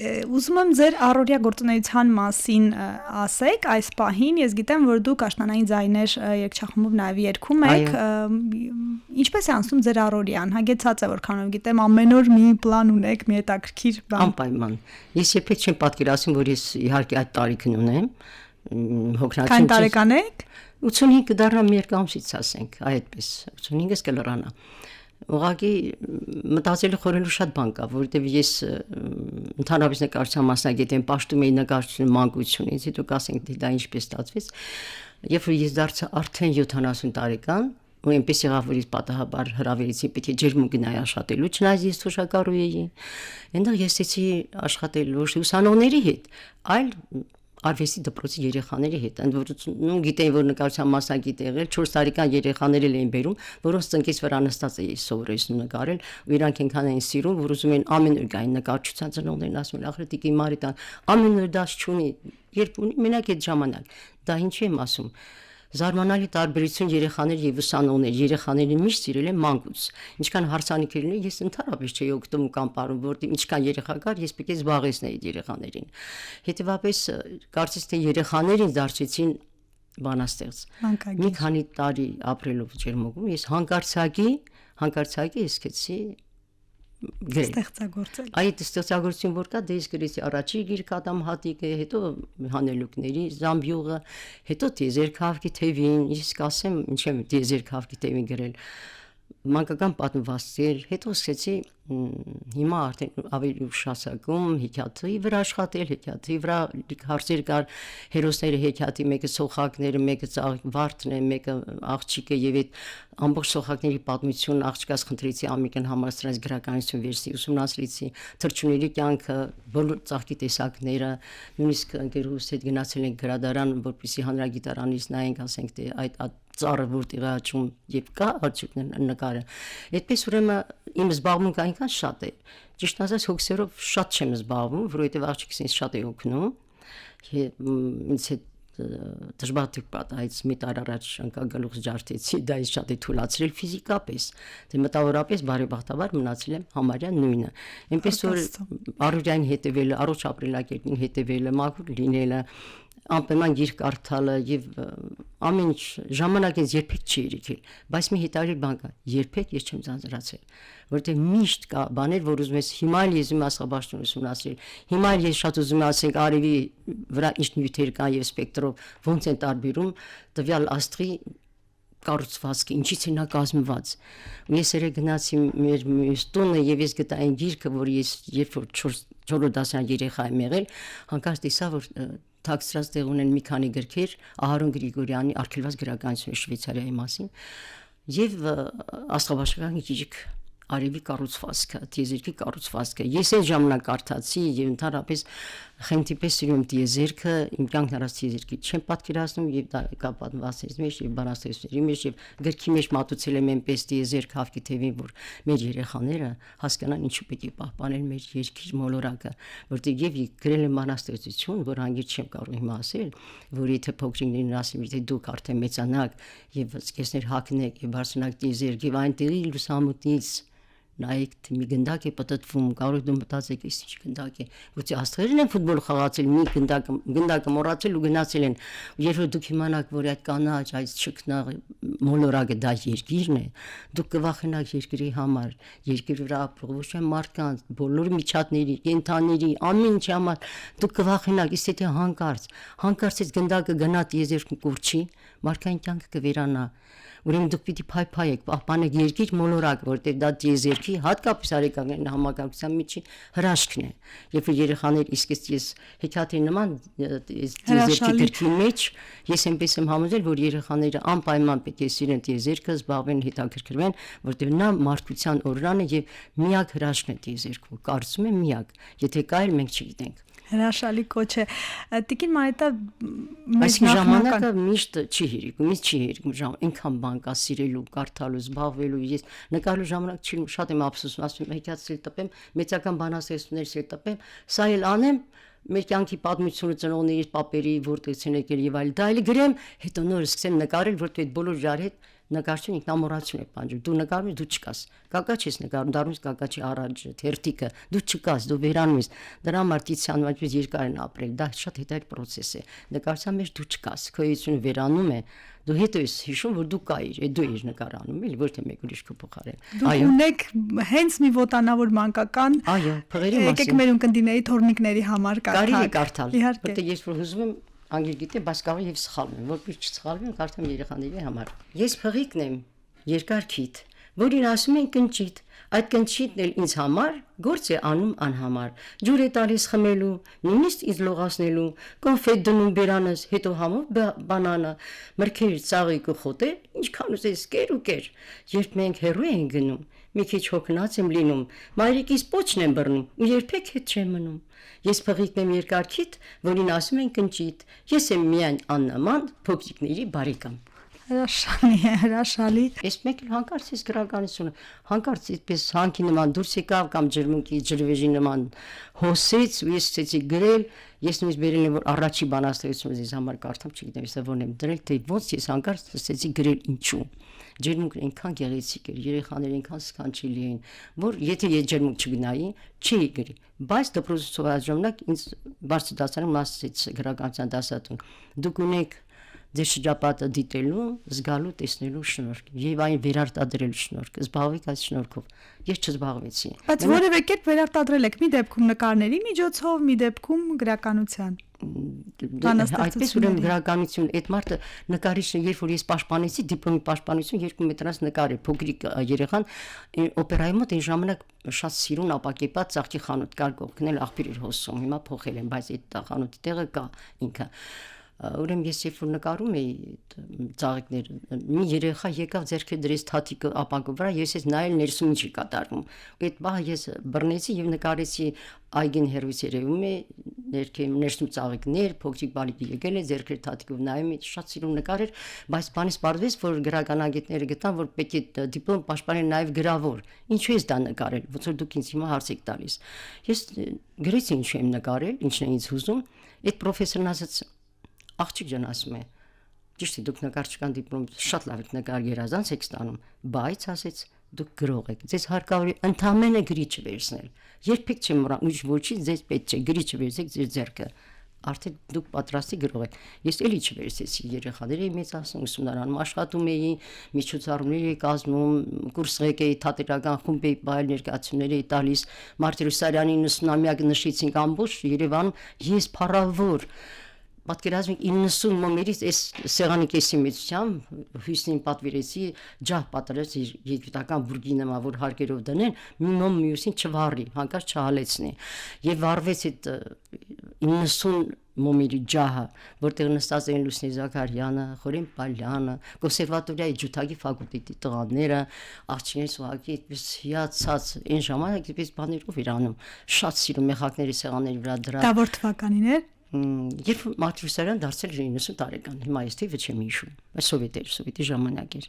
ուզում եմ ձեր առօրյա գործունեության մասին ասեք այս պահին, ես գիտեմ, որ դուք աշնանային ձայներ երգչախմբով նաև երգում եք, ինչպես է անցնում ձեր առօրյան, հագեցած է որքանով գիտեմ, ամեն օր մի պլան ունեք, մի հետաքրքիր բան։ Անպայման, ես երբեք չեմ պատկերացնում, որ ես իհարկե այդ տարիքն ունեմ, Քանի տարեկան եք։ 85 դառնամ երկամսից ասենք, այդպես 85-ից կլրանա։ Ուղղակի մտածելու խորելու շատ բան կա, որովհետև ես ընդհանրապես նկարչության մասնագետ եմ, պաշտում էի նկարչության մանկությունից, դուք ասենք դա ինչպես ստացվեց, երբ որ ես դարձա արդեն 70 տարեկան, ու այնպես եղավ, որ ես պատահաբար հրավիրեցի, պետք է ջերմուկ գնայի աշխատելու, չնայած ես թոշակառու էի, այնտեղ ես էի աշխատել ոչ ուսանողների հետ, այլ արվեստի դպրոցի երեխաների հետ, ընդ որում գիտեին, որ նկարչության մասնագետ եղել, 4 տարեկան երեխաներ էին բերում, որոնց ծնկից վրա նստած էի սովորեցնում նկարել, ու իրանք այնքան էին սիրում, որ ուզում էին ամեն օր գային նկարչության ծնողներն ասում են, ախր տիկի Մարիտան, ամեն օր դաս չունի, երբ ունի մենակ այդ ժամանակ, դա ինչի եմ ասում, զարմանալի տարբերություն երեխաներ եւ ուսանողներ, երեխաներին միշտ սիրել են մանկուց, ինչքան հարցանիքեր ունի, ես ընդհանրապես չէի օգտվում կամ ապարում, որտեղ ինչքան երեխա կար, ես պետք է զբաղեցնեի այդ երեխաներին, հետեւաբար կարծես թե երեխաներին դարձեցին բանաստեղծ, մի քանի տարի ապրելով ջերմուկում, ես հանկարծակի սկսեցի ստեղծագործել։ Այդ ստեղծագործություն որ կա, դե ես գրեցի առաջի գիրք Ադամ Հատիկը, հետո հանելուկների Զամբյուղը, հետո Տիեզերքավքի թևին, ես կասեմ, ինչ եմ Տիեզերքավքի թևին գրել, մանկական պատմվածքեր, հետո սկսեցի հիմա արդեն ավելի ուշ հասակում հեքիաթի վրա աշխատել, հեքիաթի վրա հարցեր կար, հերոսները հեքիաթի մեկը սոխակները, մեկը վարդն է, մեկը աղջիկը եւ այդ ամբողջ սոխակների պատմություն աղջկաս խնդրեցի Ամիկեն համալսարանից գրականություն վերսի ուսումնասիրեցի, թռչունների կյանքը, բոլոր ծաղկի տեսակները, նույնիսկ ընկերուհուս հետ գնացել ենք գրադարան, որպեսզի հանրագիտարանից նայենք, ասենք թե այդ ծառը որտեղ է աճում եւ կա արդյոք նկարը։ Այդպես ուրեմն իմ զբաղմունքը այնքան շատ է։ Ճիշտ ասած հոգսերով շատ չեմ զբաղվում, որովհետեւ աղջիկս ինձ շատ է օգնում։ Ինձ հետ դժբախտիկ պատահեց մի տար առաջ անկագլուխ ջարդեցի, դա ինձ շատ է թուլացրել ֆիզիկապես, դե մտավորապես բարեբախտաբար մնացել եմ համարյա նույնը։ Այնպես որ առօրյային հետևելը, առողջ ապրելակերպին հետևելը, մաքուր լինելը, անպայման գիրք կարդալը եւ ամեն ինչ ժամանակ ինձ երբեք չի իրիքել, բայց մի հետարի բան կա, երբեք ես չեմ ձանձրացել, որտեղ միշտ կա բաներ, որ ուզում ես հիմա ես իմ ասխաբաշտուն ուսումնասիրել, հիմա ես շատ ուզում եմ ասենք արևի վրա ինչ նյութեր կան եւ սպեկտրով ոնց են տարբերում տվյալ աստղի կառուցվածքը, ինչից է նա կազմված։ Ես երեք գնացի մեր տունը եւ ես գտա այն գիրքը, որ ես երբ որ 4 դասարան երեխա եմ եղել, հանկարծ տեսա, որ թաքցրած տեղ ունեն մի քանի գրքեր Ահարոն Գրիգորյանի արգելված գրականությունը Շվեյցարիայի մասին եւ աստղաբաշխական գիրք արևի կառուցվածքը, տիեզերքի կառուցվածքը։ Ես այն ժամանակ կարդացի եւ ընդհանրապես խնդիրպես սիրում տիեզերքը, իմ կյանքն առած տիեզերքի չեմ պատկերացնում եւ դա կա պատմվածքների մեջ եւ բանաստեղծությունների մեջ եւ գրքի մեջ մատուցել եմ այնպես տիեզերք հավքի թևին, որ մեր երեխաները հասկանան ինչու պետք է պահպանել մեր երկիր մոլորակը, որտեղ եւ գրել եմ բանաստեղծություն, որ անգիր չեմ կարող հիմա ասել, որ եթե փոքրիկներին ասեմ, եթե դուք արդեն մեծանաք եւ սկեսներ հագնեք եւ բարձրանաք տիեզերք եւ այնտեղի լուսամուտից նայեք մի գնդակ է պատտվում, կարող եք դու մտածեք, ինչ գնդակ է, որտե աստղերն են ֆուտբոլ խաղացել, մի գնդակը մոռացել ու գնացել են, երբ որ դուք իմանաք, որ այդ կանաչ, այդ չքնաղ մոլորակը դա երկիրն է, դուք կվախենաք երկրի համար, երկրի վրա ապրող ոչ միայն մարդկանց, բոլոր միջատների, կենդանիների, ամեն ինչի համար դուք կվախենաք, իսկ եթե հանկարծ այդ գնդակը գնա տիեզերքում կուրչի, մարդկային կյանքը կվերանա։ Ուրեմն դուք պիտի փայփայեք, պահպանեք երկիր մոլորակ, որտեղ դա տիեզերքի հատկապես արեկական համակարգության միջի հրաշքն է։ Երբ որ երեխաներ իսկ ես հեքիաթի նման տիեզերքի գրքի մեջ ես այնպես եմ համոզել, որ երեխաները անպայման պետք է սիրեն տիեզերքը, զբաղվեն, հետաքրքրվեն, որտեղ նա մարդկության օրրանը եւ միակ հրաշքն է տիեզերքում։ Կարծում եմ միակ, եթե կա էլ մենք չգիտենք։ Հրաշալի կոչ է։ Տիկին Մարիտա, այս ժամանակը միշտ չի հիրիքում, այնքան բան կա սիրելու, կարդալու, զբաղվելու, ես նկարելու ժամանակ չի, շատ եմ ափսոսում, ասում եմ հեքիաթ սեր տպեմ, մեծական բանաստեղծություններ սեր տպեմ, սա էլ անեմ, մեր կյանքի պատմությունը ծնողների, պապերի, որտեղից են եկել եւ այլ, դա էլ գրեմ, հետո նոր սկսեմ նկարել, որտեղ այդ բոլոր ժար հետ նկարչություն ինքնամոռացություն է պահանջում։ Դու նկարում ես, դու չկաս։ Կակաչ ես նկարում, դառնում ես կակաչի առաջ, թերթիկը, դու չկաս, դու վերանում ես։ Դրա համար Տիցիանն այդպես երկար են ապրել։ Դա շատ հետաքրքիր process է։ Նկարության մեջ դու չկաս, քո էությունը վերանում է։ Դու հետո ես հիշում, որ դու կայիր, դու ես նկարանում, էլի, ոչ թե մեկ ուրիշ քո փոխարեն։ Դուք ունեք հենց մի ոտանավոր մանկական։ Այո, փղերի մասին։ Եկեք մեր ունկնդիրների թորնիկների համար կարդալ։ Որտեղ ես որ ուզում եմ անգիր գիտեմ, բայց կարող եւ սխալվում եմ, որպես չսխալվեմ, կարդամ երեխաների համար։ Ես փղիկն եմ, երկար քիթ, որին ասում են կնճիտ։ Այդ կնճիտն էլ ինձ համար գործ է անում անհամար։ Ջուր է տալիս խմելու, նույնիսկ ինձ լողացնելու, կոնֆետ դնում բերանս, հետո համով բանանը, մրգեր, ծաղիկ ու խոտեր, ինչքան ուզես կեր ու կեր։ Երբ մենք հեռու ենք գնում, մի քիչ հոգնած եմ լինում, մայրիկիս պոչն եմ բռնում ու երբեք հետ չեմ մնում։ Ես փղիկն եմ երկար քիթ, որին ասում են կնճիտ։ Ես եմ միայն աննման փոքրիկների բարեկամ։ Հրաշալի է, հրաշալի։ Ես մեկ էլ հանկարծ ես գրականությունը, հանկարծ այդպես հանքի նման դուրս եկավ կամ ջրմունքի ջրվեժի նման հոսեց ու ես սկսեցի գրել, ես նույնիսկ բերել եմ որ առաջի բանաստեղծությունը ես համար կարդամ, չգիտեմ, ես որն եմ դրել, թե ոնց ես հանկարծ սկսեցի գրել ինչու։ Ջերմուկն այնքան գեղեցիկ էր, երեխաները այնքան սքանչելի էին, որ եթե ես ջերմուկ չգնայի, չի գրի։ Բայց դպրոցից սովորած ժամանակ ինձ բարձր դասարանում ասեց գրականության դասատուն. դուք ունեք ձեր շրջապատը դիտելու, զգալու, տեսնելու շնորհք եւ այն վերարտադրելու շնորհք։ Զբաղվեք այս շնորհքով։ Ես չզբաղվեցի։ Բայց որևէ կերպ վերարտադրել եք մի դեպքում նկարների միջոցով, մի դեպքում գրականության։ Այդպես ուրեմն գրականություն, այդ մարդը նկարիչն երբ որ ես պաշտպանեցի դիպլոմի պաշտպանություն 2 մետրանոց նկար է, փոքրիկ երեխան օպերայի մոտ այն ժամանակ շատ սիրուն ապակեպած ծաղկի խանութ կար կողքնել աղբյուր էր հոսում, հիմա փոխել են, բայց այդ խանութի տեղը կա ինքը։ Ուրեմն ես երբ որ նկարում էի ծաղիկներ, մի երեխա եկավ ձեռքը դրեց թաթիկը ապակու վրա, ես ես նայել ներսում ինչի կատարվում։ Այդ բահը ես բռնեցի եւ նկարեցի այգին հերույց երևում է, ներսում ծաղիկներ, փոքրիկ բալիկի եկել է, ձեռքը թաթիկով նայում է, շատ սիրուն նկար էր, բայց բանից բարձվեց, որ գրականագետները գտան, որ պետք է դիպլոմ պաշտպանել նաեւ գրավոր։ Ինչու ես դա նկարել, ոնց որ դուք ինձ հիմա հարց եք տալիս։ Ես գրեցի ինչու եմ նկարել, ինչն է ինձ հուզում, այդ պրոֆեսորն ասաց աղջիկ ջան ասում է ճիշտ է դուք նկարչական դիպլոմ շատ լավ եք նկար երազանց եք ստանում բայց ասեց դուք գրող եք ձեզ հարկավոր է ընդամենը գրիչ վերցնել երբեք չեմ մոռանում ուրիշ ոչինչ ձեզ պետք չէ գրիչ վերցեք ձեր ձեռքը արդեն դուք պատրաստի գրող եք ես էլի չվերցեցի երեխաների մեծացնում ուսումնարանում աշխատում էի միջոցառումներ էի կազմում կուրսղեկ էի թատերական խումբ էի բայել ներկայացումներ էի տալիս Մարտիրոսարյանի 90-ամյակը նշեցինք ամբողջ Երևանում ես փառավոր Պատկերացնեք 90 մոմերից այս սեղանի կեսի մեծությամբ հույսին պատվիրեցի ջահ պատրեց եգիպտական բուրգի նման որ հարկերով դնեն մի մոմ մյուսին չվառի հանկարծ չհալեցնի եւ վառվեց այդ 90 մոմերի ջահը որտեղ նստած էին Լուսնի Զաքարյանը, Խորեն Պալյանը, կոնսերվատորիայի ջութակի ֆակուլտետի տղաները, աղջիկներս ուղղակի այդպես հիացած այն ժամանակ այդպես բաներով էր անում շատ սիրում մեխակների սեղանների վրա դրա Դա որ թվականին էր Երբ Մարտիրոսարյան դարձել էր 90 տարեկան, հիմա այս թիվը չեմ հիշում, բայց սովետի ժամանակ էր։